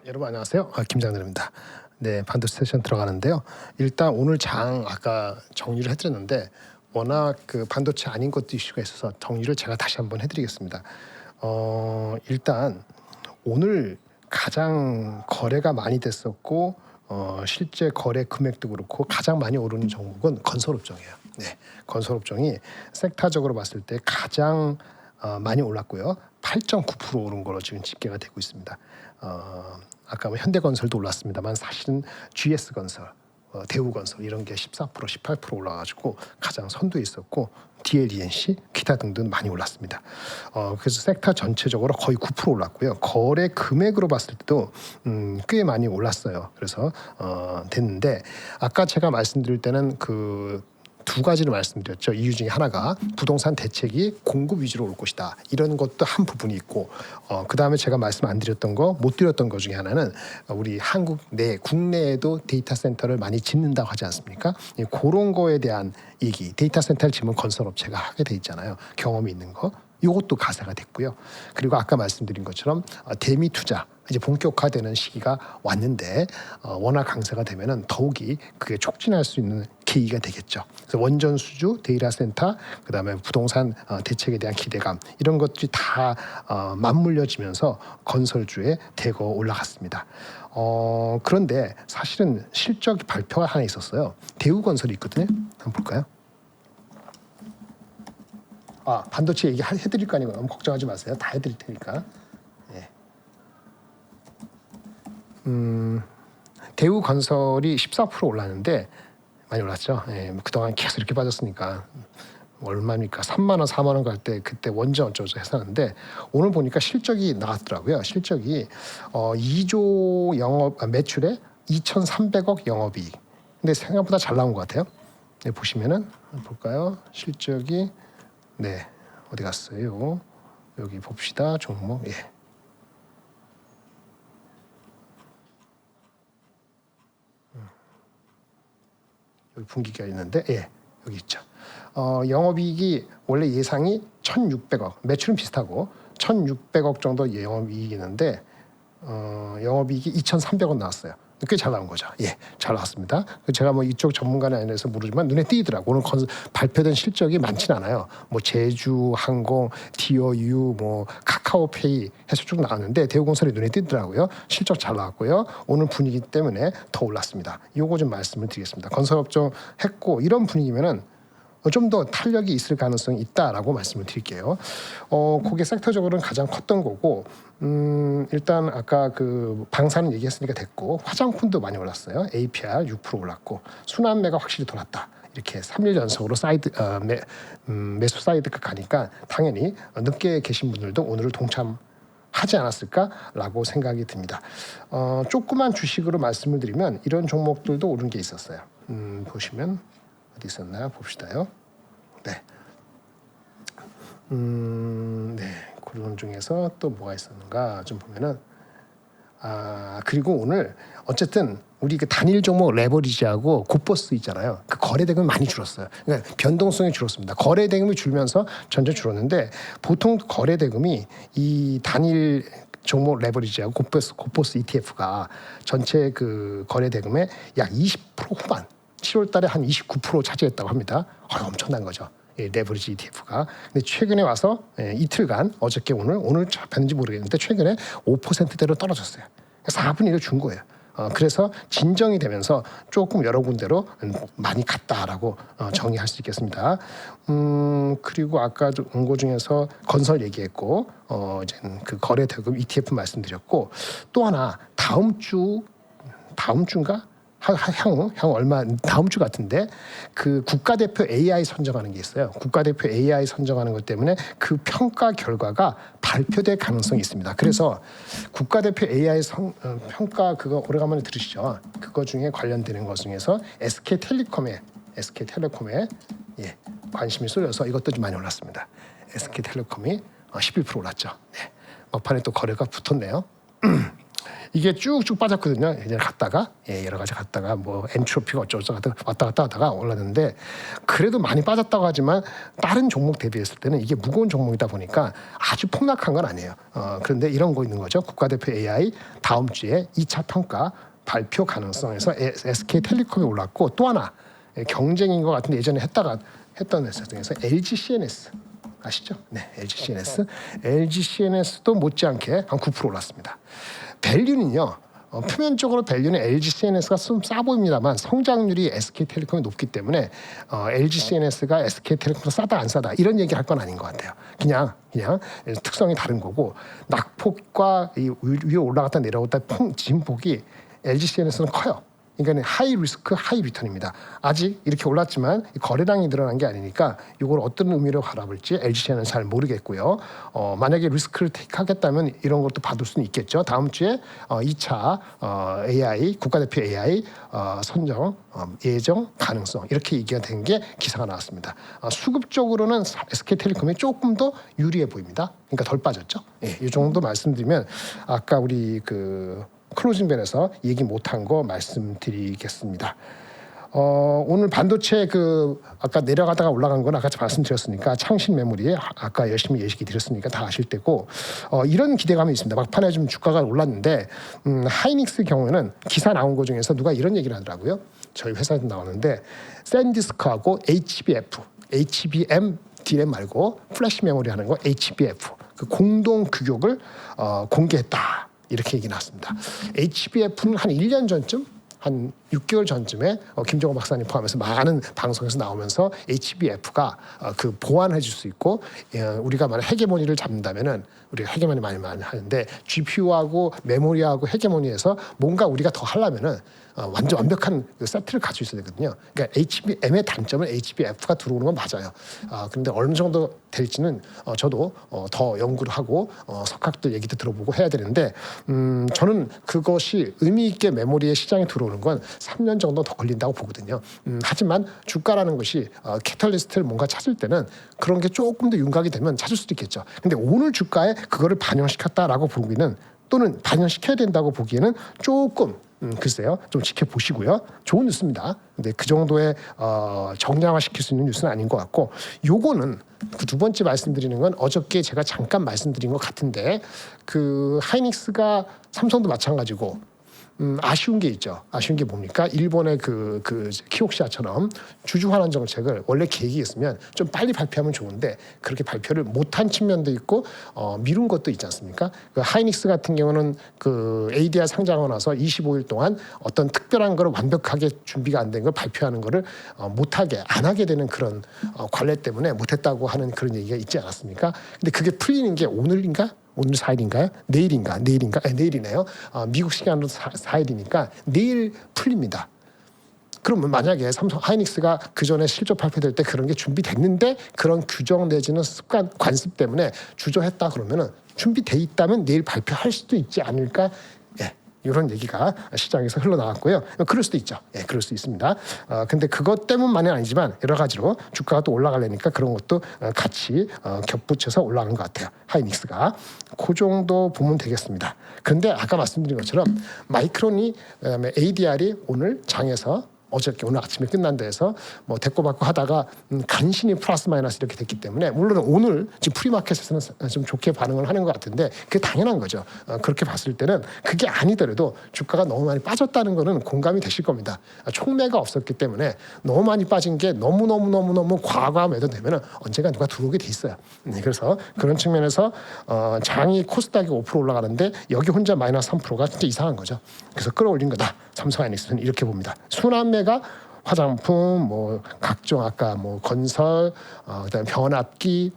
여러분 안녕하세요. 김장렬입니다. 네, 반도체 세션 들어가는데요. 일단 오늘 장 아까 정리를 해드렸는데 워낙 그 반도체 아닌 것도 이슈가 있어서 정리를 제가 다시 한번 해드리겠습니다. 일단 오늘 가장 거래가 많이 됐었고 실제 거래 금액도 그렇고 가장 많이 오르는 종목은 건설업종이에요. 네, 건설업종이 섹터적으로 봤을 때 가장 많이 올랐고요. 8.9% 오른 걸로 지금 집계가 되고 있습니다. 아까 뭐 현대건설도 올랐습니다만 사실은 GS건설, 대우건설 이런 게 14%, 18% 올라가지고 가장 선두에 있었고 DLENC, 기타 등등 많이 올랐습니다. 그래서 섹터 전체적으로 거의 9% 올랐고요. 거래 금액으로 봤을 때도 꽤 많이 올랐어요. 그래서 됐는데 아까 제가 말씀드릴 때는 그 두 가지를 말씀드렸죠. 이유 중에 하나가 부동산 대책이 공급 위주로 올 것이다. 이런 것도 한 부분이 있고 그 다음에 제가 말씀 안 드렸던 거, 못 드렸던 것 중에 하나는 우리 한국 국내에도 데이터 센터를 많이 짓는다고 하지 않습니까? 그런 거에 대한 얘기, 데이터 센터를 짓는 건설업체가 하게 돼 있잖아요. 경험이 있는 거. 이것도 가세가 됐고요. 그리고 아까 말씀드린 것처럼 대미 투자 이제 본격화되는 시기가 왔는데 워낙 강세가 되면은 더욱이 그게 촉진할 수 있는 계기가 되겠죠. 그래서 원전 수주, 데이터 센터, 그다음에 부동산 대책에 대한 기대감 이런 것들이 다 맞물려지면서 건설주에 대거 올라갔습니다. 그런데 사실은 실적 발표가 하나 있었어요. 대우건설이 있거든요. 한번 볼까요? 반도체 얘기 해드릴 거 아니고 너무 걱정하지 마세요. 다 해드릴 테니까. 예. 대우건설이 14% 올랐는데 많이 올랐죠. 예. 그동안 계속 이렇게 빠졌으니까 얼마입니까? 3만 원, 4만 원 갈 때 그때 원전 어쩌고 했었는데 오늘 보니까 실적이 나왔더라고요. 실적이 2조 매출에 2,300억 영업이익. 근데 생각보다 잘 나온 것 같아요. 네, 보시면은 볼까요? 실적이 네, 어디 갔어요? 여기 봅시다. 종목. 예. 여기 분기가 있는데, 예, 여기 있죠. 영업이익이 원래 예상이 1,600억, 매출은 비슷하고 1,600억 정도 영업이익이 있는데 영업이익이 2,300억 나왔어요. 꽤 잘 나온 거죠. 예, 잘 나왔습니다. 제가 뭐 이쪽 전문가는 아니라서 모르지만 눈에 띄더라고. 오늘 발표된 실적이 많진 않아요. 뭐 제주항공, DOU, 뭐 카카오페이 해서 쭉 나왔는데 대우건설이 눈에 띄더라고요. 실적 잘 나왔고요. 오늘 분위기 때문에 더 올랐습니다. 요거 좀 말씀을 드리겠습니다. 건설업종 했고 이런 분위기면은 좀 더 탄력이 있을 가능성이 있다라고 말씀을 드릴게요. 그게 섹터적으로는 가장 컸던 거고 일단 아까 그 방사능 얘기했으니까 됐고 화장품도 많이 올랐어요. APR 6% 올랐고 순환매가 확실히 돌았다. 이렇게 3일 연속으로 매수 사이드가 가니까 당연히 늦게 계신 분들도 오늘을 동참하지 않았을까라고 생각이 듭니다. 조그만 주식으로 말씀을 드리면 이런 종목들도 오른 게 있었어요. 보시면 어디 있었나요? 봅시다요. 네. 네. 그런 중에서 또 뭐가 있었는가 좀 보면은 그리고 오늘 어쨌든 우리 그 단일 종목 레버리지하고 곱버스 있잖아요. 그 거래 대금이 많이 줄었어요. 그러니까 변동성이 줄었습니다. 거래 대금이 줄면서 전체 줄었는데 보통 거래 대금이 이 단일 종목 레버리지하고 곱버스 ETF가 전체 그 거래 대금의 약 20% 후반 7월 달에 한 29% 차지했다고 합니다. 엄청난 거죠. 레버리지 ETF가. 근데 최근에 와서 이틀간 어저께 오늘 잡혔는지 모르겠는데 최근에 5%대로 떨어졌어요. 4분의 1을 준 거예요. 그래서 진정이 되면서 조금 여러 군데로 많이 갔다라고 정의할 수 있겠습니다. 그리고 아까 온 거 중에서 건설 얘기했고 이제 그 거래 대금 ETF 말씀드렸고 또 하나 다음 주인가? 향 얼마 다음 주 같은데 그 국가대표 AI 선정하는 게 있어요. 국가대표 AI 선정하는 것 때문에 그 평가 결과가 발표될 가능성이 있습니다. 그래서 국가대표 AI 평가 그거 오래간만에 들으시죠. 그거 중에 관련되는 것 중에서 SK텔레콤에 관심이 쏠려서 이것도 좀 많이 올랐습니다. SK텔레콤이 11% 올랐죠. 네. 막판에 또 거래가 붙었네요. 이게 쭉쭉 빠졌거든요. 예전에 갔다가 여러 가지 갔다가 뭐 엔트로피가 어쩌고 왔다 갔다 하다가 올랐는데 그래도 많이 빠졌다고 하지만 다른 종목 대비했을 때는 이게 무거운 종목이다 보니까 아주 폭락한 건 아니에요. 그런데 이런 거 있는 거죠. 국가대표 AI 다음 주에 2차 평가 발표 가능성에서 SK텔레콤이 올랐고 또 하나 경쟁인 것 같은데 예전에 했던 회사 중에서 LG CNS 아시죠? 네, LG CNS. LG CNS도 못지않게 한 9% 올랐습니다. 밸류는요. 표면적으로 밸류는 LG CNS가 좀 싸 보입니다만 성장률이 SK텔레콤이 높기 때문에 LG CNS가 SK텔레콤보다 싸다 안 싸다 이런 얘기할 건 아닌 것 같아요. 그냥 특성이 다른 거고 낙폭과 위에 올라갔다 내려갔다 진폭이 LG CNS는 커요. 그러니까 하이 리스크 하이 리턴입니다. 아직 이렇게 올랐지만 거래량이 늘어난 게 아니니까 이걸 어떤 의미로 바라볼지 LGC는 잘 모르겠고요. 만약에 리스크를 택하겠다면 이런 것도 받을 수는 있겠죠. 다음 주에 2차 AI 국가대표 AI 선정 예정 가능성 이렇게 얘기가 된 게 기사가 나왔습니다. 수급적으로는 SK텔레콤이 조금 더 유리해 보입니다. 그러니까 덜 빠졌죠. 이 정도 말씀드리면 아까 우리 클로징 벨에서 얘기 못한 거 말씀드리겠습니다. 오늘 반도체 아까 내려가다가 올라간 건 아까 말씀드렸으니까 창신 메모리 아까 열심히 예시기 드렸으니까 다 아실 테고 이런 기대감이 있습니다. 막판에 좀 주가가 올랐는데 하이닉스 경우에는 기사 나온 거 중에서 누가 이런 얘기를 하더라고요. 저희 회사에도 나왔는데 샌디스크하고 HBM DRAM 말고 플래시 메모리 하는 거 HBF 그 공동 규격을 공개했다. 이렇게 얘기 나왔습니다. HBF는 한 1년 전쯤 한 6개월 전쯤에 김정호 박사님 포함해서 많은 방송에서 나오면서 HBF가 보완해 줄 수 있고 우리가 만약 헤게모니를 잡는다면은 우리가 헤게모니 많이 하는데 GPU하고 메모리하고 헤게모니에서 뭔가 우리가 더 하려면은 완전 완벽한 세트를 가지고 있어야 되거든요. 그러니까 HBM의 단점은 HBF가 들어오는 건 맞아요. 그런데 어느 정도 될지는 저도 더 연구를 하고 석학들 얘기도 들어보고 해야 되는데 저는 그것이 의미 있게 메모리의 시장에 들어오는 건 3년 정도 더 걸린다고 보거든요. 하지만 주가라는 것이 캐탈리스트를 뭔가 찾을 때는 그런 게 조금 더 윤곽이 되면 찾을 수도 있겠죠. 근데 오늘 주가에 그거를 반영시켰다라고 보기는 또는 반영시켜야 된다고 보기에는 조금 글쎄요, 좀 지켜보시고요. 좋은 뉴스입니다. 근데 그 정도의 정량화시킬 수 있는 뉴스는 아닌 것 같고, 요거는 그 두 번째 말씀드리는 건 어저께 제가 잠깐 말씀드린 것 같은데, 하이닉스가 삼성도 마찬가지고. 아쉬운 게 있죠. 아쉬운 게 뭡니까? 일본의 그 키옥시아처럼 주주 환원 정책을 원래 계획이 있으면 좀 빨리 발표하면 좋은데 그렇게 발표를 못한 측면도 있고 미룬 것도 있지 않습니까? 하이닉스 같은 경우는 ADR 상장하고 나서 25일 동안 어떤 특별한 거를 완벽하게 준비가 안 된 걸 발표하는 거를 못하게 안 하게 되는 그런 관례 때문에 못했다고 하는 그런 얘기가 있지 않았습니까? 근데 그게 풀리는 게 오늘인가? 오늘 4일인가요? 내일인가? 내일이네요. 미국 시간으로 4일이니까 내일 풀립니다. 그러면 만약에 삼성 하이닉스가 그 전에 실적 발표될 때 그런 게 준비됐는데 그런 규정 내지는 습관 관습 때문에 주저했다 그러면은 준비돼 있다면 내일 발표할 수도 있지 않을까? 이런 얘기가 시장에서 흘러나왔고요. 그럴 수도 있죠. 그럴 수 있습니다. 근데 그것 때문만은 아니지만 여러 가지로 주가가 또 올라가려니까 그런 것도 같이 겹붙여서 올라가는 것 같아요. 하이닉스가. 그 정도 보면 되겠습니다. 그런데 아까 말씀드린 것처럼 마이크론이 그다음에 ADR이 오늘 장에서 어저께 오늘 아침에 끝난 데에서 뭐 대꼬받고 하다가 간신히 플러스 마이너스 이렇게 됐기 때문에 물론 오늘 지금 프리마켓에서는 좀 좋게 반응을 하는 것 같은데 그게 당연한 거죠. 그렇게 봤을 때는 그게 아니더라도 주가가 너무 많이 빠졌다는 거는 공감이 되실 겁니다. 촉매가 없었기 때문에 너무 많이 빠진 게 너무 과거와 매도되면 언젠가 누가 들어오게 돼 있어요. 그래서 그런 측면에서 장이 코스닥이 5% 올라가는데 여기 혼자 마이너스 3%가 진짜 이상한 거죠. 그래서 끌어올린 거다. 삼성하이닉스는 이렇게 봅니다. 순환매가 화장품, 뭐 각종 아까 뭐 건설, 그다음에 변압기,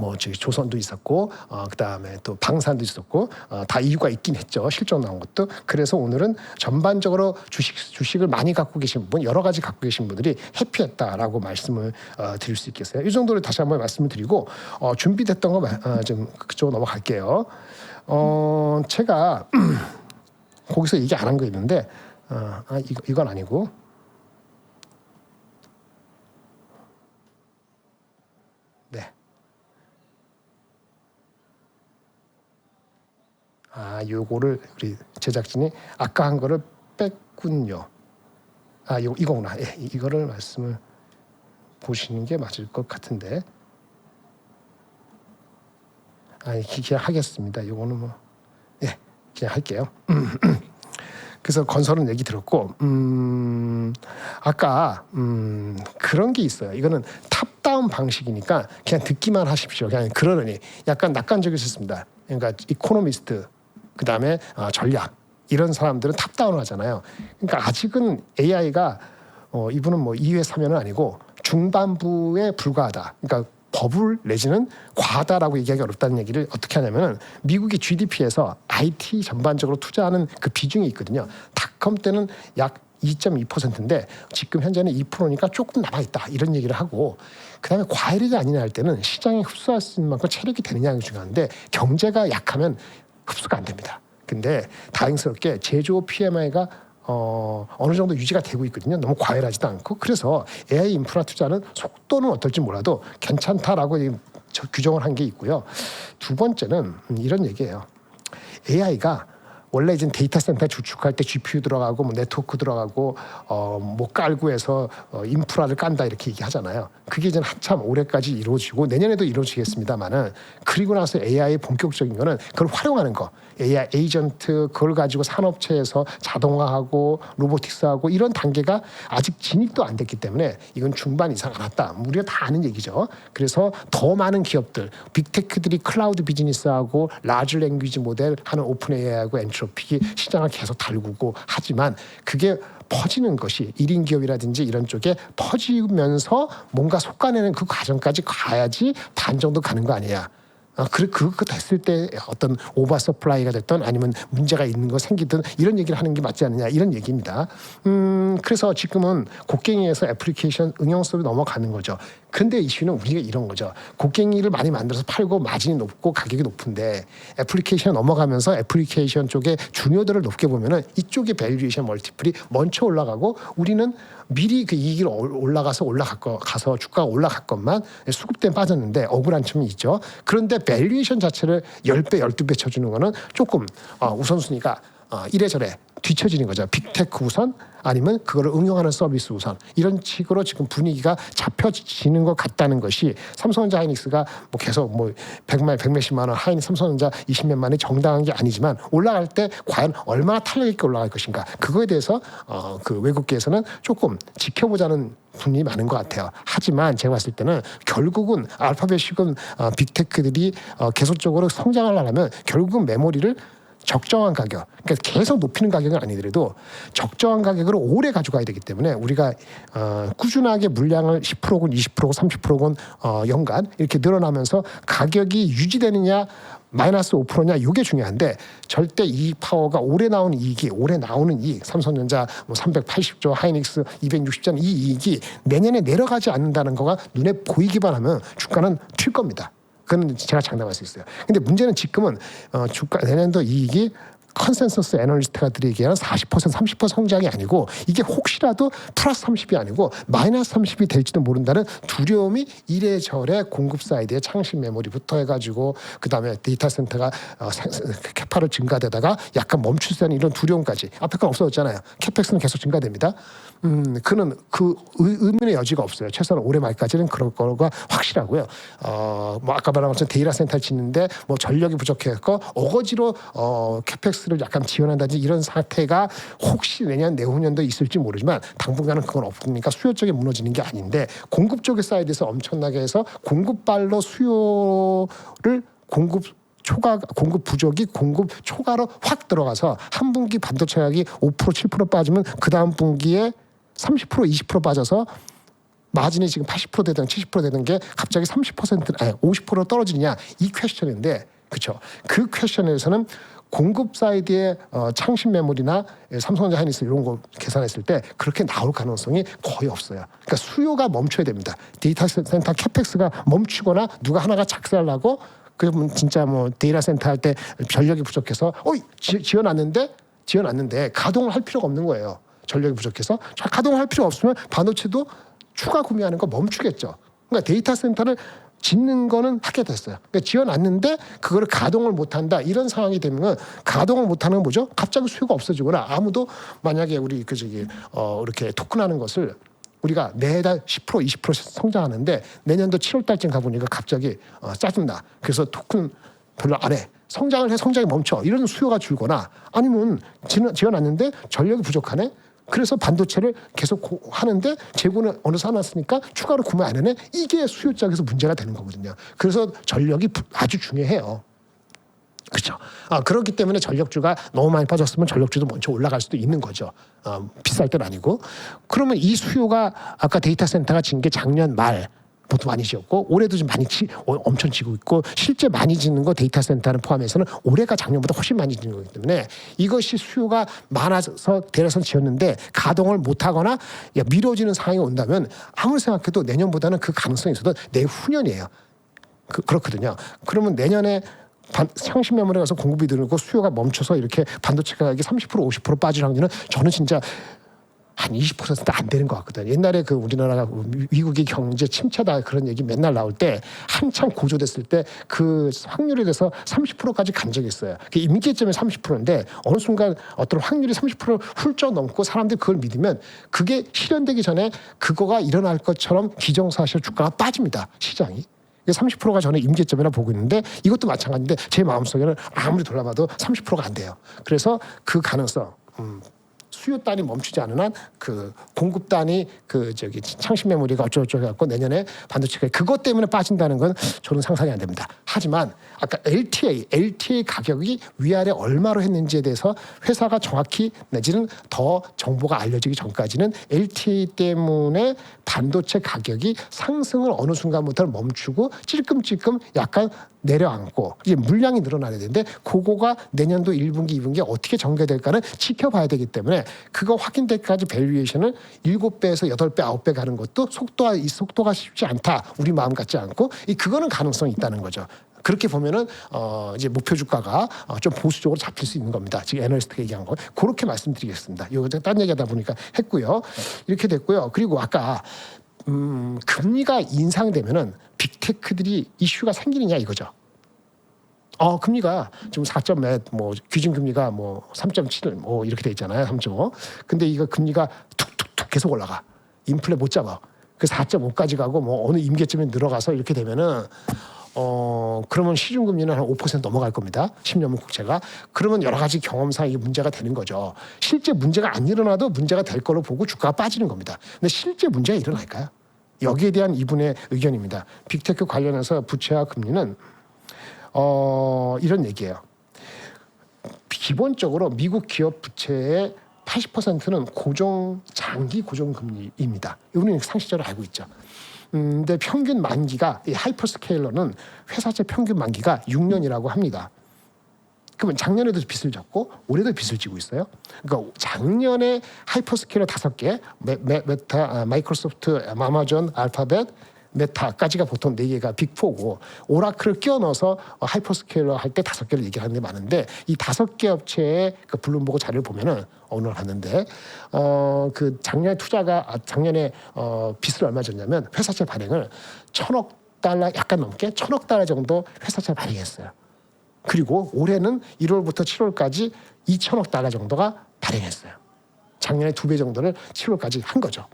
뭐 저기 조선도 있었고, 그다음에 또 방산도 있었고, 다 이유가 있긴 했죠. 실적 나온 것도. 그래서 오늘은 전반적으로 주식을 많이 갖고 계신 분, 여러 가지 갖고 계신 분들이 해피했다라고 말씀을 드릴 수 있겠어요. 이 정도로 다시 한번 말씀을 드리고 준비됐던 거 좀 그쪽으로 넘어갈게요. 제가 거기서 얘기 안 한 거 있는데. 이건 아니고 네. 요거를 우리 제작진이 아까 한 거를 뺐군요. 이거구나. 예, 이거를 말씀을 보시는 게 맞을 것 같은데. 그냥 하겠습니다. 요거는 뭐, 예, 그냥 할게요. 그래서 건설은 얘기 들었고, 아까 그런 게 있어요. 이거는 탑다운 방식이니까 그냥 듣기만 하십시오. 그냥 그러느니 약간 낙관적이셨습니다. 그러니까 이코노미스트, 그 다음에 전략 이런 사람들은 탑다운을 하잖아요. 그러니까 아직은 AI가 이분은 뭐 2회 3회는 아니고 중반부에 불과하다. 그러니까 버블 내지는 과다라고 얘기하기 어렵다는 얘기를 어떻게 하냐면은 미국이 GDP에서 IT 전반적으로 투자하는 그 비중이 있거든요. 닷컴 때는 약 2.2%인데 지금 현재는 2%니까 조금 남아있다 이런 얘기를 하고, 그다음에 과열이가 아니냐 할 때는 시장이 흡수할 수 있는 만큼 체력이 되느냐가 중요한데 경제가 약하면 흡수가 안 됩니다. 근데 다행스럽게 제조업 PMI가 어느 정도 유지가 되고 있거든요. 너무 과열하지도 않고. 그래서 AI 인프라 투자는 속도는 어떨지 몰라도 괜찮다라고 규정을 한 게 있고요. 두 번째는 이런 얘기예요. AI가 원래 이제 데이터 센터 주축할 때 GPU 들어가고 뭐 네트워크 들어가고 뭐 깔고 해서 인프라를 깐다 이렇게 얘기하잖아요. 그게 이제 한참 올해까지 이루어지고 내년에도 이루어지겠습니다만은, 그리고 나서 AI 본격적인 거는 그걸 활용하는 거. AI 에이전트 그걸 가지고 산업체에서 자동화하고 로보틱스하고 이런 단계가 아직 진입도 안 됐기 때문에 이건 중반 이상 안 왔다. 우리가 다 아는 얘기죠. 그래서 더 많은 기업들, 빅테크들이 클라우드 비즈니스하고 라지 랭귀지 모델 하는 오픈 AI하고 엔트로픽이 시장을 계속 달구고 하지만 그게 퍼지는 것이 1인 기업이라든지 이런 쪽에 퍼지면서 뭔가 솎아내는 그 과정까지 가야지 반 정도 가는 거 아니야. 그거 됐을 때 어떤 오버 서플라이가 됐던 아니면 문제가 있는 거 생기든 이런 얘기를 하는 게 맞지 않느냐 이런 얘기입니다. 그래서 지금은 곡괭이에서 애플리케이션 응용성으로 넘어가는 거죠. 근데 이슈는 우리가 이런 거죠. 곡괭이를 많이 만들어서 팔고 마진이 높고 가격이 높은데 애플리케이션 넘어가면서 애플리케이션 쪽에 중요도를 높게 보면은 이쪽에 밸류에이션 멀티플이 먼저 올라가고 우리는 미리 그 이익이 올라가서 주가가 올라갈 것만 수급된 빠졌는데 억울한 점이 있죠. 그런데 밸류에이션 자체를 10배, 12배 쳐주는 거는 조금 우선순위가 이래저래 뒤처지는 거죠. 빅테크 우선 아니면 그거를 응용하는 서비스 우선 이런 식으로 지금 분위기가 잡혀지는 것 같다는 것이 삼성전자 하이닉스가 뭐 계속 뭐 100몇십만 원 하이닉스 삼성전자 20몇만이 정당한 게 아니지만 올라갈 때 과연 얼마나 탄력 있게 올라갈 것인가 그거에 대해서 그 외국계에서는 조금 지켜보자는 분이 많은 것 같아요. 하지만 제가 봤을 때는 결국은 알파벳이건 빅테크들이 계속적으로 성장을 하려면 결국은 메모리를 적정한 가격, 그러니까 계속 높이는 가격은 아니더라도 적정한 가격으로 오래 가져가야 되기 때문에 우리가 꾸준하게 물량을 10%건 20%건 30%건 연간 이렇게 늘어나면서 가격이 유지되느냐 마이너스 5%냐 이게 중요한데 절대 이익 파워가 올해 나오는 이익 삼성전자 뭐 380조 하이닉스 260조 이 이익이 내년에 내려가지 않는다는 거가 눈에 보이기만 하면 주가는 튈 겁니다. 그건 제가 장담할 수 있어요. 근데 문제는 지금은 주가 내년도 이익이 컨센서스 애널리스트가들이 얘기하는 40% 30% 성장이 아니고 이게 혹시라도 플러스 30이 아니고 마이너스 30이 될지도 모른다는 두려움이 이래저래 공급 사이드에 창신 메모리부터 해가지고 그다음에 데이터 센터가 캐파를 증가되다가 약간 멈출세는 이런 두려움까지 앞에 건 없어졌잖아요. 캐펙스는 계속 증가됩니다. 그는 그 의문의 여지가 없어요. 최소한 올해 말까지는 그럴 거가 확실하고요. 뭐 아까 말한 것처럼 데이터 센터 짓는데 뭐 전력이 부족해서 어거지로 캐펙스를 약간 지원한다든지 이런 사태가 혹시 내후년도 있을지 모르지만 당분간은 그건 없으니까 수요 쪽에 무너지는 게 아닌데 공급 쪽의 사이드에서 엄청나게 해서 공급발로 수요를 공급 부족이 공급 초과로 확 들어가서 한 분기 반도체 가격이 5% 7% 빠지면 그 다음 분기에 30% 20% 빠져서 마진이 지금 80% 되든 70% 되는 게 갑자기 50% 떨어지느냐 이 퀘스천인데 그렇죠. 그 퀘스천에서는 공급 사이드의 창신 메모리나 삼성전자 하이닉스 이런 거 계산했을 때 그렇게 나올 가능성이 거의 없어요. 그러니까 수요가 멈춰야 됩니다. 데이터 센터 캐펙스가 멈추거나 누가 하나가 작살나고 그러면 진짜 뭐 데이터 센터 할 때 전력이 부족해서 지어놨는데 가동을 할 필요가 없는 거예요. 전력이 부족해서 가동할 필요 없으면 반도체도 추가 구매하는 거 멈추겠죠. 그러니까 데이터 센터를 짓는 거는 하게 됐어요. 그러니까 지어놨는데 그거를 가동을 못한다 이런 상황이 되면 가동을 못하는 건 뭐죠? 갑자기 수요가 없어지거나 아무도 만약에 우리 이렇게 토큰하는 것을 우리가 매달 10% 20% 성장하는데 내년도 7월 달쯤 가보니까 갑자기 짜증나. 그래서 토큰 별로 안 해. 성장을 해 성장이 멈춰. 이런 수요가 줄거나 아니면 지어놨는데 전력이 부족하네. 그래서 반도체를 계속 하는데 재고는 어느 사놨으니까 추가로 구매 안 하네. 이게 수요 쪽에서 문제가 되는 거거든요. 그래서 전력이 아주 중요해요. 그렇죠. 그렇기 때문에 전력주가 너무 많이 빠졌으면 전력주도 먼저 올라갈 수도 있는 거죠. 비쌀 땐 아니고. 그러면 이 수요가 아까 데이터 센터가 진 게 작년 말 부터 많이 지었고 올해도 좀 많이 엄청 지고 있고 실제 많이 짓는 거 데이터 센터는 포함해서는 올해가 작년보다 훨씬 많이 짓는 거기 때문에 이것이 수요가 많아서 대략선 지었는데 가동을 못하거나 미뤄지는 상황이 온다면 아무리 생각해도 내년보다는 그 가능성이 있어도 내후년이에요. 그렇거든요. 그러면 내년에 상시 메모리 가서 공급이 늘고 수요가 멈춰서 이렇게 반도체 가격이 30% 50% 빠질 확률은 저는 진짜 한 20%도 안 되는 것 같거든요. 옛날에 우리나라가 미국의 경제 침체다 그런 얘기 맨날 나올 때 한참 고조됐을 때 그 확률에 대해서 30%까지 간 적이 있어요. 임기점이 30%인데 어느 순간 어떤 확률이 30% 훌쩍 넘고 사람들이 그걸 믿으면 그게 실현되기 전에 그거가 일어날 것처럼 기정사실 주가가 빠집니다. 시장이. 30%가 저는 임계점이라 보고 있는데 이것도 마찬가지인데 제 마음속에는 아무리 돌아봐도 30%가 안 돼요. 그래서 그 가능성 수요 단이 멈추지 않은 한 그 공급 단이 창신 메모리가 어쩌고저쩌고 해갖고 내년에 반도체가 그것 때문에 빠진다는 건 저는 상상이 안 됩니다. 하지만 아까 LTA 가격이 위아래 얼마로 했는지에 대해서 회사가 정확히 내지는 더 정보가 알려지기 전까지는 LTA 때문에 반도체 가격이 상승을 어느 순간부터는 멈추고 찔끔찔끔 약간 내려앉고 이제 물량이 늘어나야 되는데 그거가 내년도 1분기, 2분기에 어떻게 전개될까는 지켜봐야 되기 때문에 그거 확인될 때까지 밸류에이션을 7배에서 8배, 9배 가는 것도 속도가 쉽지 않다. 우리 마음 같지 않고 그거는 가능성이 있다는 거죠. 그렇게 보면은 이제 목표 주가가 좀 보수적으로 잡힐 수 있는 겁니다. 지금 애널리스트가 얘기한 거 그렇게 말씀드리겠습니다. 이거 딴 얘기하다 보니까 했고요. 이렇게 됐고요. 그리고 아까 금리가 인상되면은 빅테크들이 이슈가 생기느냐 이거죠. 금리가 지금 4점 몇, 기준 금리가 3.7, 이렇게 돼 있잖아요. 3.5. 근데 이거 금리가 툭툭툭 계속 올라가. 인플레 못 잡아. 그 4.5까지 가고 어느 임계점에 늘어가서 이렇게 되면은 그러면 시중금리는 한 5% 넘어갈 겁니다. 10년물 국채가. 그러면 여러 가지 경험상 이게 문제가 되는 거죠. 실제 문제가 안 일어나도 문제가 될 거로 보고 주가가 빠지는 겁니다. 근데 실제 문제가 일어날까요? 여기에 대한 이분의 의견입니다. 빅테크 관련해서 부채와 금리는 이런 얘기예요. 기본적으로 미국 기업 부채의 80%는 장기 고정금리입니다. 이거는 상식적으로 알고 있죠. 근데 평균 만기가 이 하이퍼스케일러는 회사채 평균 만기가 6년이라고 합니다. 그러면 작년에도 빚을 졌고 올해도 빚을 지고 있어요. 그러니까 작년에 하이퍼스케일러 5개, 메타, 마이크로소프트, 아마존, 알파벳, 메타까지가 보통 4개가 빅4고 오라클을 끼워 넣어서 하이퍼스케일러 할 때 5개를 얘기하는 게 많은데 이 5개 업체의 그 블룸버그 자료를 보면은 오늘 봤는데 그 작년에 빚을 얼마 졌냐면 회사채 발행을 $1,000억 약간 넘게 $1,000억 정도 회사채 발행했어요. 그리고 올해는 1월부터 7월까지 $2,000억 정도가 발행했어요. 작년에 2배 정도를 7월까지 한 거죠.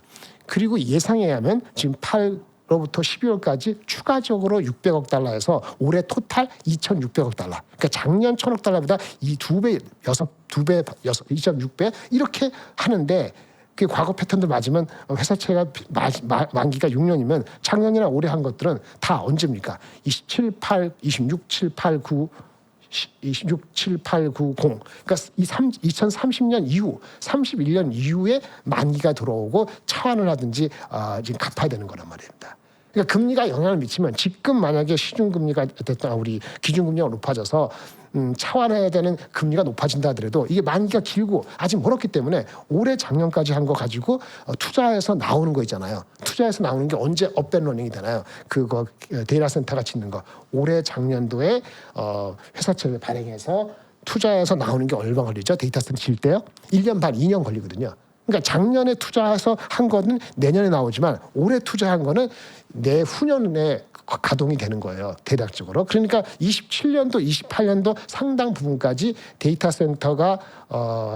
그리고 예상에 의하면 지금 8월부터 12월까지 추가적으로 $600억 올해 토탈 $2,600억. 그러니까 작년 $1,000억 이 2배, 2.6배 이렇게 하는데 그 과거 패턴들 맞으면 회사채가 만기가 6년이면 작년이나 올해 한 것들은 다 언제입니까? 27, 8, 26, 7, 8, 9 26, 7, 8, 9, 0. 그러니까 2030년 이후, 31년 이후에 만기가 들어오고 차환을 하든지 지금 갚아야 되는 거란 말입니다. 그러니까 금리가 영향을 미치면 지금 만약에 시중금리가 됐거나 우리 기준금리가 높아져서 차환해야 되는 금리가 높아진다 하더라도 이게 만기가 길고 아직 멀었기 때문에 올해 작년까지 한 거 가지고 투자해서 나오는 거 있잖아요. 투자해서 나오는 게 언제 업앤러닝이 되나요? 그거 데이터 센터가 짓는 거. 올해 작년도에 회사채를 발행해서 투자해서 나오는 게 얼마 걸리죠? 데이터 센터 질 때요? 1년 반, 2년 걸리거든요. 그러니까 작년에 투자해서 한 거는 내년에 나오지만 올해 투자한 거는 내후년에 가동이 되는 거예요. 대략적으로. 그러니까 27년도, 28년도 상당 부분까지 데이터 센터가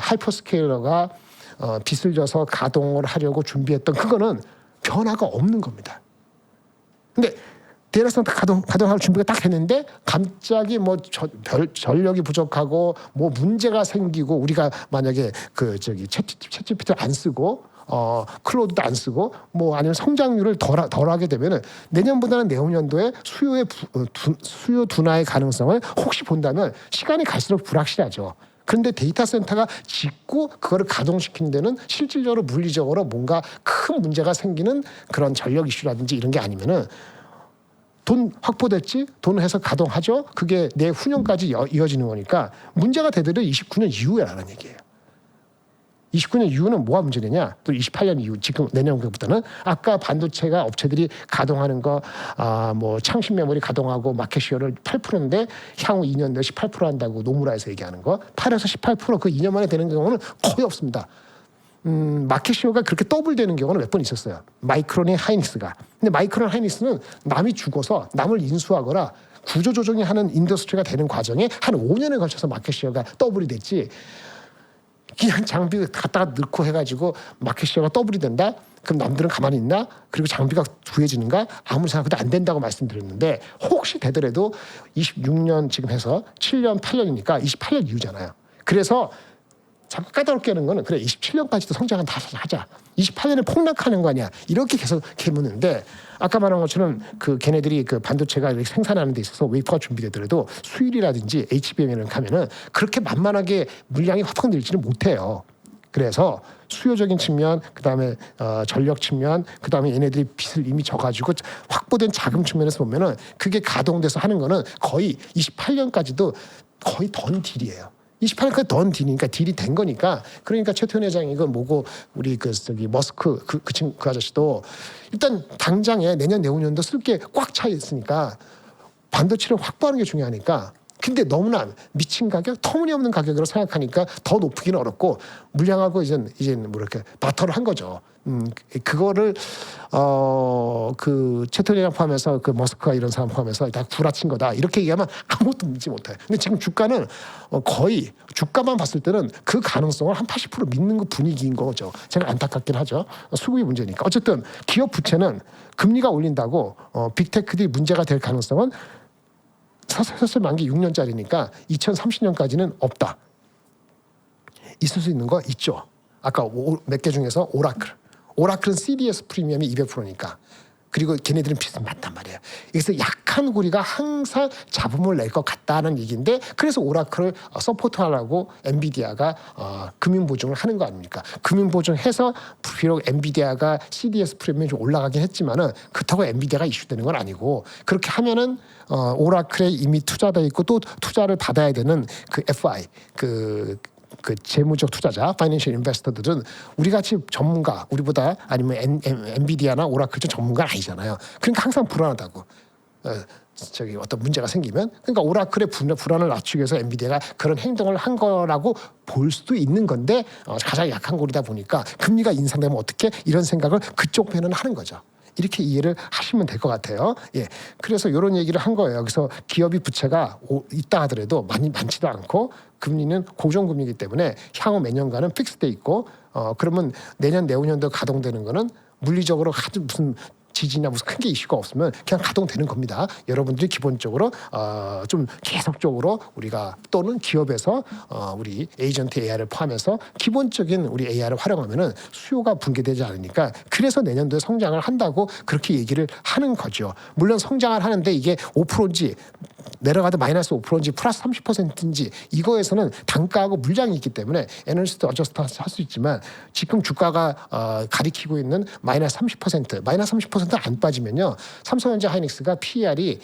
하이퍼스케일러가 빚을 져서 가동을 하려고 준비했던 그거는 변화가 없는 겁니다. 근데 데이터 센터 가동할 준비가 딱 했는데 갑자기 뭐 전력이 부족하고 뭐 문제가 생기고 우리가 만약에 챗GPT를 안 쓰고 클로드도 안 쓰고 뭐 아니면 성장률을 덜하게 되면은 내년보다는 내후년도에 수요 둔화의 가능성을 혹시 본다면 시간이 갈수록 불확실하죠. 그런데 데이터 센터가 짓고 그거를 가동시키는 데는 실질적으로 물리적으로 뭔가 큰 문제가 생기는 그런 전력 이슈라든지 이런 게 아니면은 돈 확보됐지? 돈을 해서 가동하죠? 그게 내후년까지 이어지는 거니까 문제가 되더라도 29년 이후에라는 얘기예요. 29년 이후는 뭐가 문제되냐? 또 28년 이후 지금 내년부터는 아까 반도체가 업체들이 가동하는 거 뭐 창신 메모리 가동하고 마켓시어를 8%인데 향후 2년 내에 18% 한다고 노무라에서 얘기하는 거 8에서 18%그 2년 만에 되는 경우는 거의 없습니다. 마켓시어가 그렇게 더블되는 경우는 몇 번 있었어요. 마이크론이 하이닉스가. 근데 마이크론 하이닉스는 남이 죽어서 남을 인수하거나 구조조정이 하는 인더스트리가 되는 과정에 한 5년에 걸쳐서 마켓시어가 더블이 됐지. 그냥 장비 갖다가 넣고 해가지고 마켓시어가 더블이 된다? 그럼 남들은 가만히 있나? 그리고 장비가 구해지는가? 아무리 생각해도 안 된다고 말씀드렸는데 혹시 되더라도 26년 지금 해서 7년, 8년이니까 28년 이후잖아요. 그래서 자꾸 까다롭게 하는 거는 그래 27년까지도 성장은 다 하자. 28년에 폭락하는 거 아니야. 이렇게 계속 캐묻는데 아까 말한 것처럼 그 걔네들이 그 반도체가 이렇게 생산하는 데 있어서 웨이퍼가 준비되더라도 수율이라든지 HBM이랑 하면은 그렇게 만만하게 물량이 확 늘지는 못해요. 그래서 수요적인 측면, 그다음에 전력 측면, 그다음에 얘네들이 빚을 이미 져가지고 확보된 자금 측면에서 보면은 그게 가동돼서 하는 거는 거의 28년까지도 거의 던 딜이에요. 28년까지 던 딜이니까 딜이 된 거니까 그러니까 최태원 회장이 이거 뭐고 우리 머스크 그 아저씨도 일단 당장에 내년 내후년도 쓸 게 꽉 차 있으니까 반도체를 확보하는 게 중요하니까 근데 너무나 미친 가격, 터무니없는 가격으로 생각하니까 더 높이기는 어렵고 물량하고 이제 뭐랄까 바터를 한 거죠. 그거를 그 최태원 회장 포함해서 그 머스크가 이런 사람 포함해서 다 구라친 거다 이렇게 얘기하면 아무것도 믿지 못해. 근데 지금 주가는 거의 주가만 봤을 때는 그 가능성을 한 80% 믿는 그 분위기인 거죠. 제가 안타깝긴 하죠. 수급이 문제니까. 어쨌든 기업 부채는 금리가 올린다고 빅테크들이 문제가 될 가능성은 사슬 만기 6년짜리니까 2030년까지는 없다. 있을 수 있는 거 있죠. 아까 몇 개 중에서 오라클은 CDS 프리미엄이 200%니까. 그리고 걔네들은 빚은 많단 말이에요. 그래서 약한 고리가 항상 잡음을 낼 것 같다는 얘기인데 그래서 오라클을 서포트하려고 엔비디아가 금융보증을 하는 거 아닙니까? 금융보증해서 비록 엔비디아가 CDS 프리미엄이 좀 올라가긴 했지만은 그렇다고 엔비디아가 이슈되는 건 아니고 그렇게 하면은 오라클에 이미 투자돼 있고 또 투자를 받아야 되는 그 FI 그 재무적 투자자, 파이낸셜 인베스터들은 우리 같이 전문가, 우리보다 아니면 엔비디아나 오라클 전문가 아니잖아요. 그러니까 항상 불안하다고. 어떤 문제가 생기면 그러니까 오라클의 불안을 낮추기 위해서 엔비디아가 그런 행동을 한 거라고 볼 수도 있는 건데 가장 약한 고리다 보니까 금리가 인상되면 어떻게 이런 생각을 그쪽 편은 하는 거죠. 이렇게 이해를 하시면 될 것 같아요. 예, 그래서 이런 얘기를 한 거예요. 그래서 기업이 부채가 있다 하더라도 많지도 않고 금리는 고정금리이기 때문에 향후 몇 년간은 픽스돼 있고 그러면 내년 내후년도 가동되는 거는 물리적으로 무슨 지진이나 무슨 큰 게 이슈가 없으면 그냥 가동되는 겁니다. 여러분들이 기본적으로 좀 계속적으로 우리가 또는 기업에서 우리 에이전트 AI를 포함해서 기본적인 우리 AI를 활용하면은 수요가 붕괴되지 않으니까 그래서 내년도에 성장을 한다고 그렇게 얘기를 하는 거죠. 물론 성장을 하는데 이게 5%인지 내려가도 마이너스 5%인지 플러스 30%인지 이거에서는 단가하고 물량이 있기 때문에 에너지도 어저스트 할 수 있지만 지금 주가가 가리키고 있는 마이너스 30% 마이너스 30%안 빠지면요 삼성전자 하이닉스가 PER이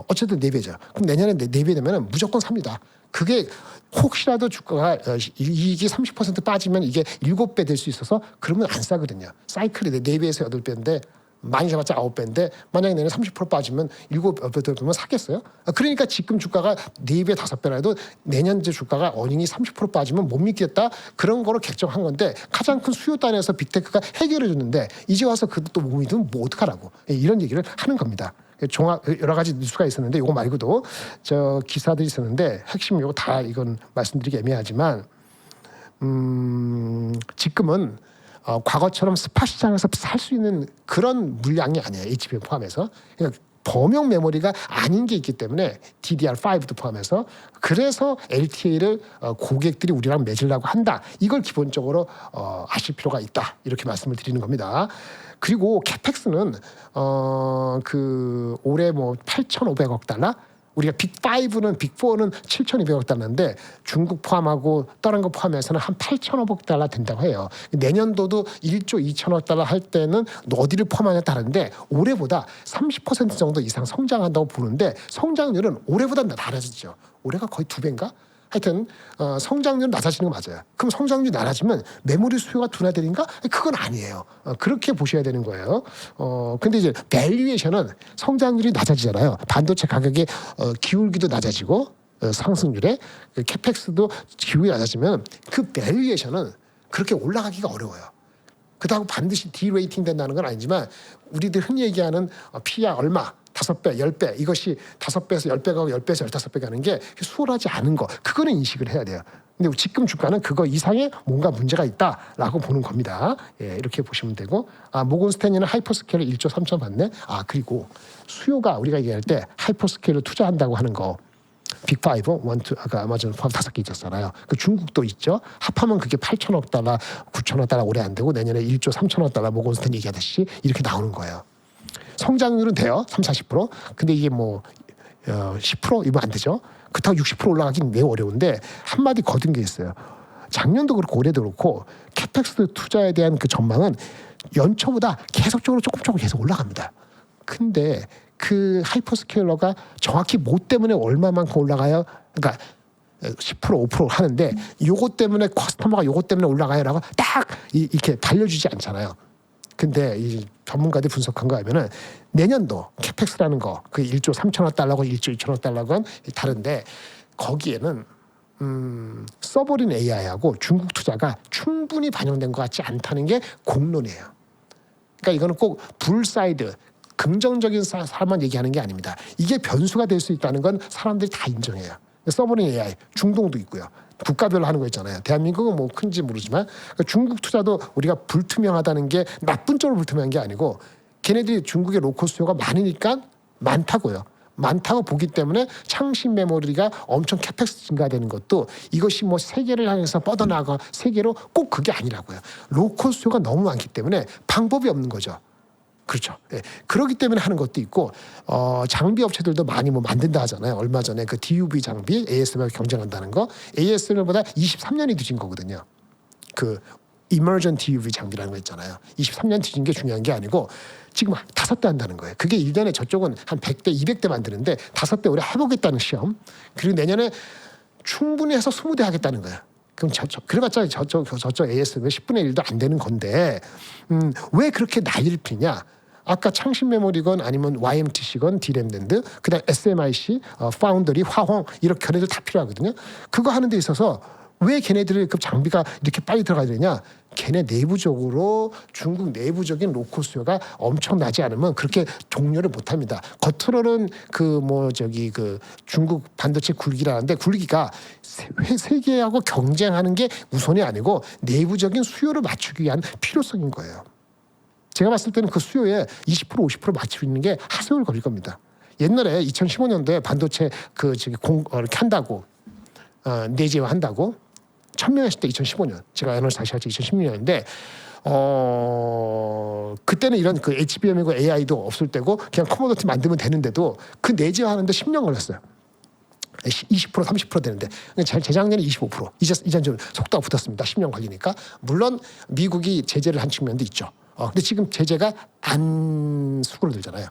어쨌든 4배죠. 그럼 내년에 4배 되면 무조건 삽니다. 그게 혹시라도 주가가 이익이 30% 빠지면 이게 7배 될 수 있어서 그러면 안 싸거든요. 사이클이 4배에서 8배인데 많이 잡았자 9배인데 만약에 내년 30% 빠지면 7배면 사겠어요? 그러니까 지금 주가가 4배, 5배라도 내년 주가가 어닝이 30% 빠지면 못 믿겠다. 그런 거로 결정한 건데 가장 큰 수요단에서 빅테크가 해결해 줬는데 이제 와서 그것도 못 믿으면 뭐 어떡하라고. 이런 얘기를 하는 겁니다. 종합 여러 가지 뉴스가 있었는데 이거 말고도 저 기사들이 있었는데 핵심 이거 다 이건 말씀드리기 애매하지만 지금은 과거처럼 스팟 시장에서 살 수 있는 그런 물량이 아니에요. HBM 포함해서. 그러니까 범용 메모리가 아닌 게 있기 때문에 DDR5도 포함해서 그래서 LTA를 고객들이 우리랑 맺으려고 한다. 이걸 기본적으로 아실 필요가 있다. 이렇게 말씀을 드리는 겁니다. 그리고 캐펙스는 그 올해 뭐 8,500억 달러 우리가 빅5는 빅4는 7,200억 달러인데 중국 포함하고 다른 거 포함해서는 한 8,500억 달러 된다고 해요. 내년도도 1조 2천억 달러 할 때는 어디를 포함하냐에 따른데 올해보다 30% 정도 이상 성장한다고 보는데 성장률은 올해보다 낮아지죠. 올해가 거의 2배인가? 하여튼 성장률은 낮아지는 거 맞아요. 그럼 성장률이 낮아지면 메모리 수요가 둔화되는가? 그건 아니에요. 그렇게 보셔야 되는 거예요. 근데 이제 밸류에이션은 성장률이 낮아지잖아요. 반도체 가격이 기울기도 낮아지고 상승률에 캐펙스도 기울기 낮아지면 그 밸류에이션은 그렇게 올라가기가 어려워요. 그렇다고 반드시 디레이팅 된다는 건 아니지만 우리들 흔히 얘기하는 PER 얼마 5배, 10배 이것이 5배에서 10배가 10배에서 15배 가는 게 수월하지 않은 거 그거는 인식을 해야 돼요. 근데 지금 주가는 그거 이상의 뭔가 문제가 있다라고 보는 겁니다. 예, 이렇게 보시면 되고 모건 스탠리는 하이퍼스케일을 1조 3천 받네. 그리고 수요가 우리가 얘기할 때 하이퍼스케일을 투자한다고 하는 거 빅5, 원투 아까 아마존 포함 5개 있었잖아요. 그 중국도 있죠. 합하면 그게 8천억 달러, 9천억 달러 올해 안 되고 내년에 1조 3천억 달러 모건 스탠리 얘기하듯이 이렇게 나오는 거예요. 성장률은 돼요. 30-40%. 근데 이게 뭐 10%이면 안 되죠. 그렇다고 60% 올라가긴 매우 어려운데 한마디 거둔 게 있어요. 작년도 그렇고 올해도 그렇고 캐펙스 투자에 대한 그 전망은 연초보다 계속적으로 조금 계속 올라갑니다. 근데 그 하이퍼스케일러가 정확히 뭐 때문에 얼마만큼 올라가요? 그러니까 10% 5% 하는데 요것 때문에 커스터머가 요것 때문에 올라가요라고 딱 이렇게 달려주지 않잖아요. 근데 이 전문가들이 분석한 거 하면은 내년도 캐펙스라는 거 그 1조 3천억 달러고 1조 2천억 달러건 다른데 거기에는 서버린 AI하고 중국 투자가 충분히 반영된 것 같지 않다는 게 공론이에요. 그러니까 이거는 꼭 불사이드 긍정적인 사람만 얘기하는 게 아닙니다. 이게 변수가 될 수 있다는 건 사람들이 다 인정해요. 서버린 AI 중동도 있고요. 국가별로 하는 거 있잖아요. 대한민국은 뭐 큰지 모르지만 그러니까 중국 투자도 우리가 불투명하다는 게 나쁜 쪽으로 불투명한 게 아니고 걔네들이 중국의 로컬 수요가 많으니까 많다고요. 많다고 보기 때문에 창신 메모리가 엄청 캐펙스 증가되는 것도 이것이 뭐 세계를 향해서 뻗어나가 세계로 꼭 그게 아니라고요. 로컬 수요가 너무 많기 때문에 방법이 없는 거죠. 그렇죠. 예. 그렇기 때문에 하는 것도 있고 장비 업체들도 많이 뭐 만든다 하잖아요. 얼마 전에 그 DUV 장비 ASML 경쟁한다는 거 ASML보다 23년이 뒤진 거거든요. 그 Emergent DUV 장비라는 거 있잖아요. 23년 뒤진 게 중요한 게 아니고 지금 5대 한다는 거예요. 그게 1년에 저쪽은 한 100대, 200대 만드는데 5대 올해 해보겠다는 시험. 그리고 내년에 충분히 해서 20대 하겠다는 거예요. 그럼 그래봤자 저쪽 ASML 10분의 1도 안 되는 건데 왜 그렇게 난리를 피냐? 아까 창신 메모리건 아니면 YMTC건 D램랜드 그다음 SMIC, 파운더리, 화홍 이렇게 걔네들 다 필요하거든요. 그거 하는 데 있어서 왜 걔네들이 그 장비가 이렇게 빨리 들어가야 되냐? 걔네 내부적으로 중국 내부적인 로컬 수요가 엄청나지 않으면 그렇게 종료를 못합니다. 겉으로는 그 중국 반도체 굴기라는데 굴기가 세계하고 경쟁하는 게 우선이 아니고 내부적인 수요를 맞추기 위한 필요성인 거예요. 제가 봤을 때는 그 수요에 20% 50% 맞추고 있는 게 하소연을 걸릴 겁니다. 옛날에 2015년도에 반도체 이렇게 한다고 내재화 한다고 1000명 했을 때 2015년 제가 애널리스트 다시 할 때 2016년인데 그때는 이런 그 HBM이고 AI도 없을 때고 그냥 커머더티 만들면 되는데도 그 내재화하는데 10년 걸렸어요. 20% 30% 되는데 재작년에 25% 이제 좀 속도가 붙었습니다. 10년 걸리니까 물론 미국이 제재를 한 측면도 있죠. 근데 지금 제재가 안 수그러들잖아요.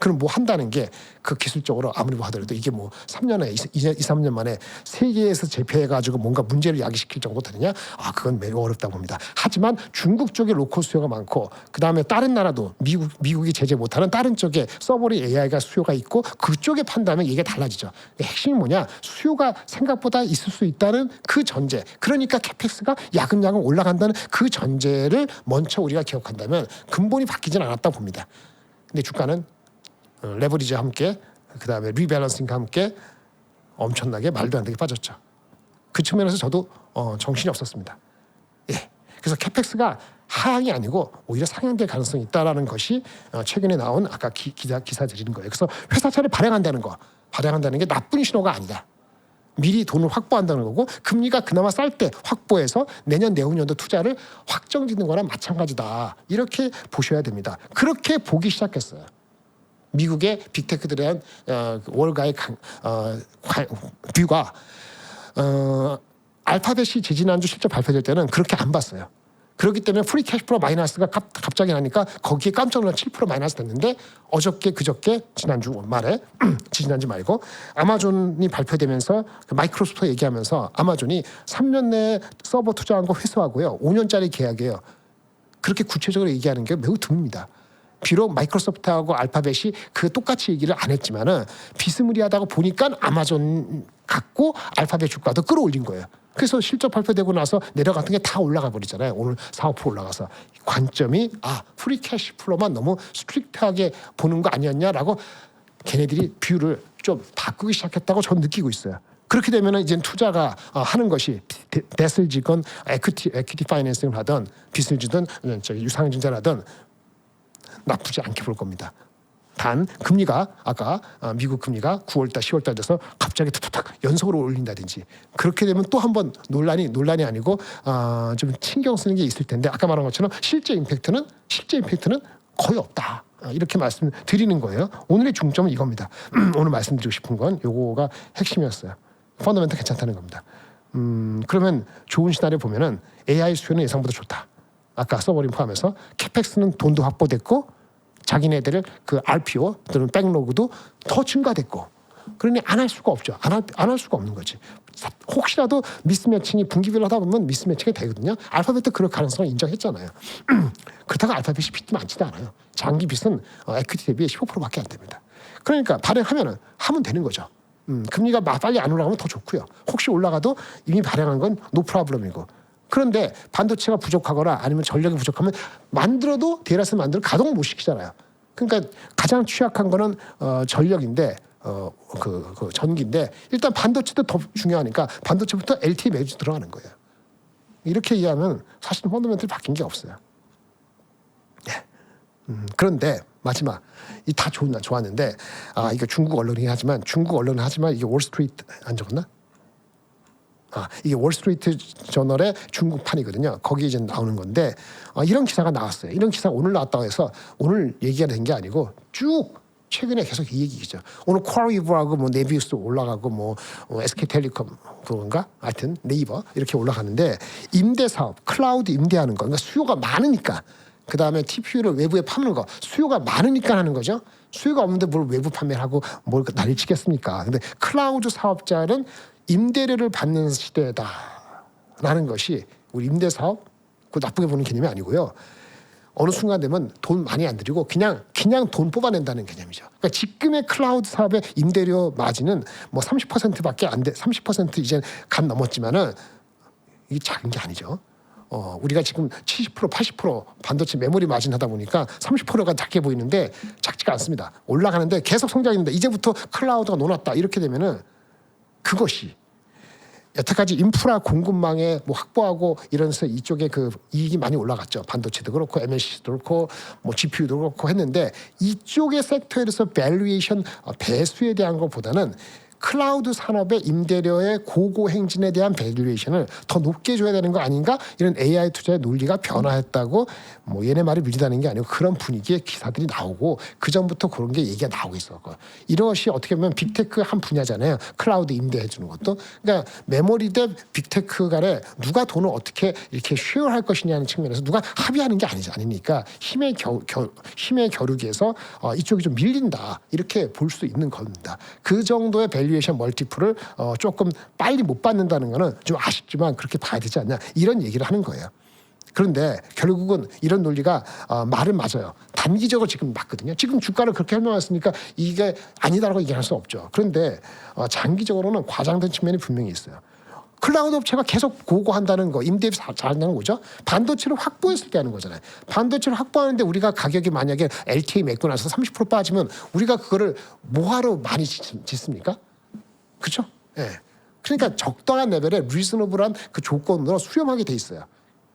그럼 뭐 한다는 게 그 기술적으로 아무리 뭐 하더라도 이게 뭐 3년에 2-3년 만에 세계에서 재패해가지고 뭔가 문제를 야기시킬 정도 되느냐? 그건 매우 어렵다고 봅니다. 하지만 중국 쪽에 로컬 수요가 많고 그 다음에 다른 나라도 미국이 제재 못하는 다른 쪽에 서버리 AI가 수요가 있고 그쪽에 판다면 이게 달라지죠. 핵심이 뭐냐? 수요가 생각보다 있을 수 있다는 그 전제. 그러니까 캐펙스가 야금야금 올라간다는 그 전제를 먼저 우리가 기억한다면 근본이 바뀌진 않았다고 봅니다. 근데 주가는 레버리지와 함께 그다음에 리밸런싱과 함께 엄청나게 말도 안 되게 빠졌죠. 그 측면에서 저도 정신이 없었습니다. 예. 그래서 캐펙스가 하향이 아니고 오히려 상향될 가능성이 있다라는 것이 최근에 나온 아까 기사 드리는 거예요. 그래서 회사 차를 발행한다는 게 나쁜 신호가 아니다. 미리 돈을 확보한다는 거고 금리가 그나마 쌀 때 확보해서 내년 내후년도 투자를 확정짓는 거랑 마찬가지다. 이렇게 보셔야 됩니다. 그렇게 보기 시작했어요. 미국의 빅테크들에 대한 월가의 뷰가 알파벳이 지지난주 실적 발표될 때는 그렇게 안 봤어요. 그렇기 때문에 프리 캐시플로 마이너스가 갑자기 나니까 거기에 깜짝 놀라 7% 마이너스 됐는데 어저께 그저께 지난주 말에 지난주 말고 아마존이 발표되면서 마이크로소프트 얘기하면서 아마존이 3년 내에 서버 투자한 거 회수하고요. 5년짜리 계약이에요. 그렇게 구체적으로 얘기하는 게 매우 드뭅니다. 비록 마이크로소프트하고 알파벳이 그 똑같이 얘기를 안 했지만은 비스무리하다고 보니까 아마존 갖고 알파벳 주가도 끌어올린 거예요. 그래서 실적 발표되고 나서 내려갔던 게 다 올라가 버리잖아요. 오늘 4-5% 올라가서 관점이 프리 캐시 플로만 너무 스트릭트하게 보는 거 아니었냐라고 걔네들이 뷰를 좀 바꾸기 시작했다고 저는 느끼고 있어요. 그렇게 되면 이제 투자가 하는 것이 뎃을 지건 에퀴티 파이낸싱을 하든 빚을 주든 유상증자를 하든 나쁘지 않게 볼 겁니다. 단 금리가 아까 미국 금리가 9월달 10월달 돼서 갑자기 탁탁 연속으로 올린다든지 그렇게 되면 또 한 번 논란이 아니고 좀 신경 쓰는 게 있을 텐데 아까 말한 것처럼 실제 임팩트는 거의 없다. 이렇게 말씀드리는 거예요. 오늘의 중점은 이겁니다. 오늘 말씀드리고 싶은 건 요거가 핵심이었어요. 펀더멘트 괜찮다는 겁니다. 그러면 좋은 시나리오 보면은 AI 수요는 예상보다 좋다. 아까 서버림 포함해서 캐펙스는 돈도 확보됐고 자기네들을 그 RPO 또는 백로그도 더 증가됐고 그러니 안 할 수가 없죠. 안 할 수가 없는 거지. 혹시라도 미스매칭이 분기별로 하다 보면 미스매칭이 되거든요. 알파벳도 그럴 가능성을 인정했잖아요. 그렇다고 알파벳이 빚이 많지도 않아요. 장기 빚은 에퀴티 대비 15%밖에 안 됩니다. 그러니까 발행하면 되는 거죠. 금리가 빨리 안 올라가면 더 좋고요. 혹시 올라가도 이미 발행한 건 노 프로블럼이고 그런데 반도체가 부족하거나 아니면 전력이 부족하면 데이터센터 만들어 가동을 못 시키잖아요. 그러니까 가장 취약한 거는 전력인데 그 전기인데 일단 반도체도 더 중요하니까 반도체부터 LTE 매주 들어가는 거예요. 이렇게 이해하면 사실 펀더멘털이 바뀐 게 없어요. 네. 그런데 마지막 이 다 좋았는데 이거 중국 언론이 하지만 이게 월스트리트 안 적었나? 이게 월스트리트 저널의 중국판이거든요. 거기에 이제 나오는 건데 이런 기사가 나왔어요. 이런 기사 오늘 나왔다고 해서 오늘 얘기가 된 게 아니고 쭉 최근에 계속 이 얘기죠. 오늘 쿼리브하고 뭐 네비우스 올라가고 뭐 SK텔레콤 그건가? 하여튼 네이버 이렇게 올라가는데 임대 사업, 클라우드 임대하는 거. 그러니까 수요가 많으니까. 그다음에 TPU를 외부에 파는 거. 수요가 많으니까 하는 거죠. 수요가 없는데 뭘 외부 판매를 하고 뭘 난리 치겠습니까? 근데 클라우드 사업자는 임대료를 받는 시대다라는 것이 우리 임대 사업 그 나쁘게 보는 개념이 아니고요. 어느 순간 되면 돈 많이 안 들이고 그냥 돈 뽑아낸다는 개념이죠. 그러니까 지금의 클라우드 사업의 임대료 마진은 뭐 30%밖에 안 돼. 30% 이제 간 넘었지만은 이게 작은 게 아니죠. 우리가 지금 70% 80% 반도체 메모리 마진 하다 보니까 30%가 작게 보이는데 작지가 않습니다. 올라가는데 계속 성장했는데 이제부터 클라우드가 놀았다 이렇게 되면은 그것이 여태까지 인프라 공급망에 뭐 확보하고 이러면서 이쪽에 그 이익이 많이 올라갔죠. 반도체도 그렇고 MLC도 그렇고 뭐 GPU도 그렇고 했는데 이쪽의 섹터에서 밸류에이션 배수에 대한 것보다는 클라우드 산업의 임대료의 고고 행진에 대한 밸류에이션을 더 높게 줘야 되는 거 아닌가? 이런 AI 투자의 논리가 변화했다고 뭐 얘네 말이 밀리다는 게 아니고 그런 분위기의 기사들이 나오고 그 전부터 그런 게 얘기가 나오고 있었고 이것이 어떻게 보면 빅테크 한 분야잖아요. 클라우드 임대해 주는 것도. 그러니까 메모리 대 빅테크 간에 누가 돈을 어떻게 이렇게 쉐어할 것이냐는 측면에서 누가 합의하는 게 아니니까 힘의 겨루기에서 이쪽이 좀 밀린다 이렇게 볼 수 있는 겁니다. 그 정도의 밸류에이션 멀티플을 조금 빨리 못 받는다는 거는 좀 아쉽지만 그렇게 봐야 되지 않냐 이런 얘기를 하는 거예요. 그런데 결국은 이런 논리가 말은 맞아요. 단기적으로 지금 맞거든요. 지금 주가를 그렇게 설명했으니까 이게 아니다라고 얘기할 수 없죠. 그런데 장기적으로는 과장된 측면이 분명히 있어요. 클라우드 업체가 계속 고고한다는 거, 임대비 잘한다는 거죠. 반도체를 확보했을 때 하는 거잖아요. 반도체를 확보하는데 우리가 가격이 만약에 LTA 맺고 나서 30% 빠지면 우리가 그거를 뭐하러 많이 짓습니까? 그렇죠? 예. 그러니까 적당한 레벨의 리즈너블한 그 조건으로 수렴하게 돼 있어요.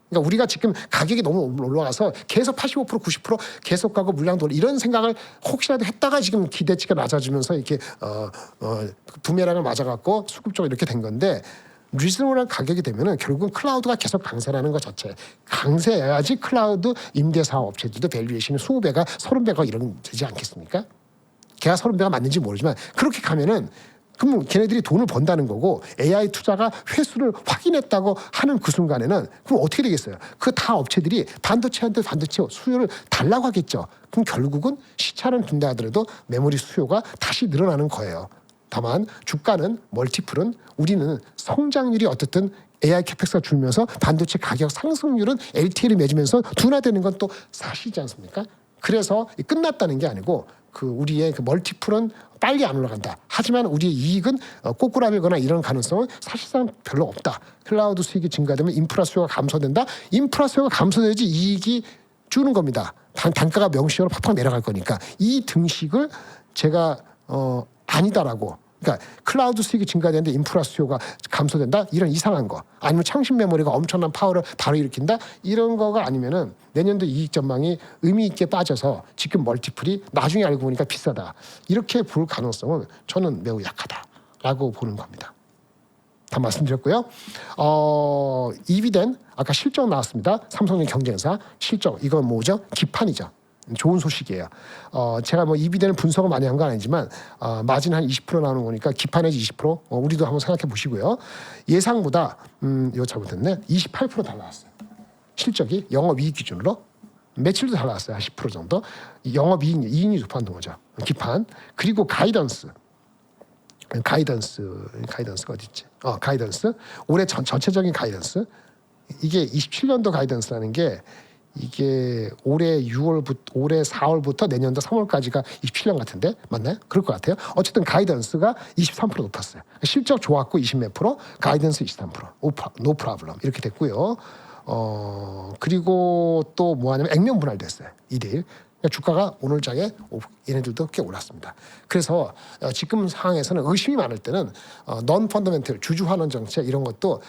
그러니까 우리가 지금 가격이 너무 올라가서 계속 85% 90% 계속 가고 물량도 이런 생각을 혹시라도 했다가 지금 기대치가 낮아지면서 이렇게 부메랑을 맞아갖고 수급적으로 이렇게 된 건데 리즈너블한 가격이 되면은 결국은 클라우드가 계속 강세라는 것 자체 강세해야지 클라우드 임대사업 업체들도 밸류에이션이 20배가 30배가 이런 되지 않겠습니까? 걔가 30배가 맞는지 모르지만 그렇게 가면은 그럼 걔네들이 돈을 번다는 거고 AI 투자가 회수를 확인했다고 하는 그 순간에는 그럼 어떻게 되겠어요? 그 다 업체들이 반도체한테 반도체 수요를 달라고 하겠죠. 그럼 결국은 시차는 둔다 하더라도 메모리 수요가 다시 늘어나는 거예요. 다만 주가는 멀티플은 우리는 성장률이 어떻든 AI 캐펙스가 줄면서 반도체 가격 상승률은 LTL이 맺으면서 둔화되는 건 또 사실이지 않습니까? 그래서 끝났다는 게 아니고 그 우리의 그 멀티플은 빨리 안 올라간다. 하지만 우리의 이익은 꼬꾸라밀거나 이런 가능성은 사실상 별로 없다. 클라우드 수익이 증가되면 인프라 수요가 감소된다. 인프라 수요가 감소돼야지 이익이 주는 겁니다. 단가가 명시적으로 팍팍 내려갈 거니까 이 등식을 제가 아니다라고. 그러니까 클라우드 수익이 증가되는데 인프라 수요가 감소된다 이런 이상한 거 아니면 창신 메모리가 엄청난 파워를 바로 일으킨다 이런 거가 아니면은 내년도 이익 전망이 의미 있게 빠져서 지금 멀티플이 나중에 알고 보니까 비싸다 이렇게 볼 가능성은 저는 매우 약하다라고 보는 겁니다. 다 말씀드렸고요. 이비덴 아까 실적 나왔습니다. 삼성의 경쟁사 실적 이건 뭐죠? 기판이죠. 좋은 소식이에요. 제가 뭐 이비덴을 분석을 많이 한 건 아니지만 마진 한 20% 나오는 거니까 기판에지 20% 우리도 한번 생각해 보시고요. 예상보다 이거 잘못했네. 28% 달 나왔어요. 실적이 영업이익 기준으로 매출도 달 나왔어요. 한 10% 정도. 이익이 높아진 거죠. 기판 그리고 가이던스가 어디 있지? 가이던스 올해 전체적인 가이던스 이게 27년도 가이던스라는 게 이게 올해 4월부터 내년도 3월까지가 27년 같은데 맞나요? 그럴 것 같아요. 어쨌든 가이던스가 23% 높았어요. 실적 좋았고 20몇 프로, 가이던스 23%, no problem 이렇게 됐고요. 그리고 또 뭐하냐면 액면 분할됐어요. 2대1. 그러니까 주가가 오늘 장에 얘네들도 꽤 올랐습니다. 그래서 지금 상황에서는 의심이 많을 때는 넌 펀더멘털 주주환원 정책 이런 것도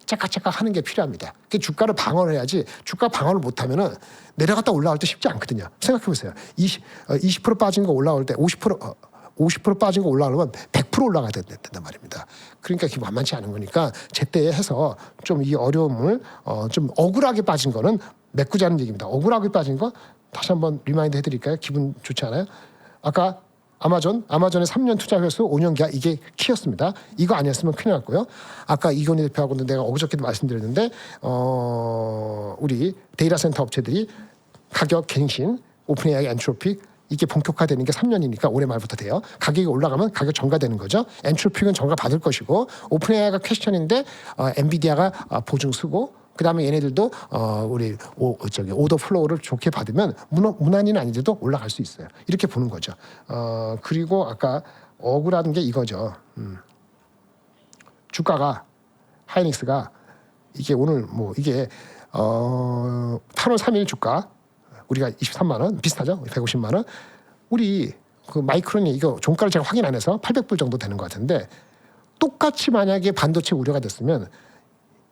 짝깍짝깍 하는 게 필요합니다. 그 주가를 방어를 해야지 주가 방어를 못하면은 내려갔다 올라올 때 쉽지 않거든요. 생각해 보세요. 20% 빠진 거 올라올 때 50% 빠진 거 올라오려면 100% 올라가야 된단 말입니다. 그러니까 그게 만만치 않은 거니까 제때 해서 좀 이 어려움을 좀 억울하게 빠진 거는 메꾸자는 얘기입니다. 억울하게 빠진 거 다시 한번 리마인드 해드릴까요? 기분 좋지 않아요? 아까 아마존의 3년 투자 회수 5년 기한 이게 키였습니다. 이거 아니었으면 큰일 났고요. 아까 이건희 대표하고는 내가 어저께도 말씀드렸는데 우리 데이터 센터 업체들이 가격 갱신, 오픈 AI, 엔트로픽 이게 본격화되는 게 3년이니까 올해 말부터 돼요. 가격이 올라가면 가격 전가되는 거죠. 엔트로픽은 전가 받을 것이고 오픈 AI가 퀘스천인데 엔비디아가 보증 쓰고 그다음에 얘네들도 우리 오더 플로우를 좋게 받으면 무난히는 아니더라도 올라갈 수 있어요. 이렇게 보는 거죠. 그리고 아까 억울한 게 이거죠. 주가가 하이닉스가 이게 오늘 뭐 이게 8월 3일 주가 우리가 23만 원 비슷하죠? 150만 원. 우리 그 마이크론이 이거 종가를 제가 확인 안 해서 800불 정도 되는 것 같은데 똑같이 만약에 반도체 우려가 됐으면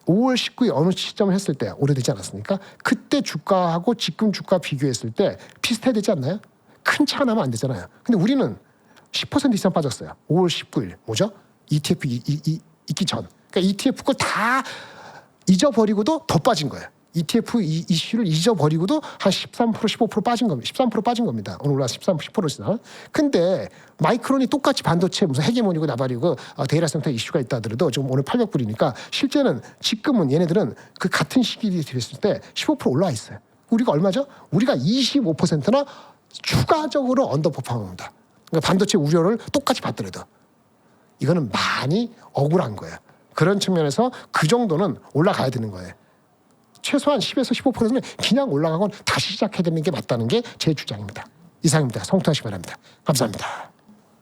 5월 19일 어느 시점을 했을 때 오래되지 않았습니까? 그때 주가하고 지금 주가 비교했을 때 비슷해야 되지 않나요? 큰 차가 나면 안 되잖아요. 근데 우리는 10% 이상 빠졌어요. 5월 19일 뭐죠? ETF 있기 전. 그러니까 ETF 걸 다 잊어버리고도 더 빠진 거예요. ETF 이슈를 잊어버리고도 한 13% 15% 빠진 겁니다. 13% 빠진 겁니다. 오늘 올라서 13% 10% 이상. 근데 마이크론이 똑같이 반도체 무슨 헤게모니고 나발이고 데이터 센터 이슈가 있다 하더라도 지금 오늘 800불이니까 실제는 지금은 얘네들은 그 같은 시기에 들었을 때 15% 올라와 있어요. 우리가 얼마죠? 우리가 25%나 추가적으로 언더퍼폼합니다. 그러니까 반도체 우려를 똑같이 받더라도 이거는 많이 억울한 거예요. 그런 측면에서 그 정도는 올라가야 되는 거예요. 최소한 10에서 15%는 그냥 올라가고 다시 시작해야 되는 게 맞다는 게 제 주장입니다. 이상입니다. 성투하시기 바랍니다. 감사합니다.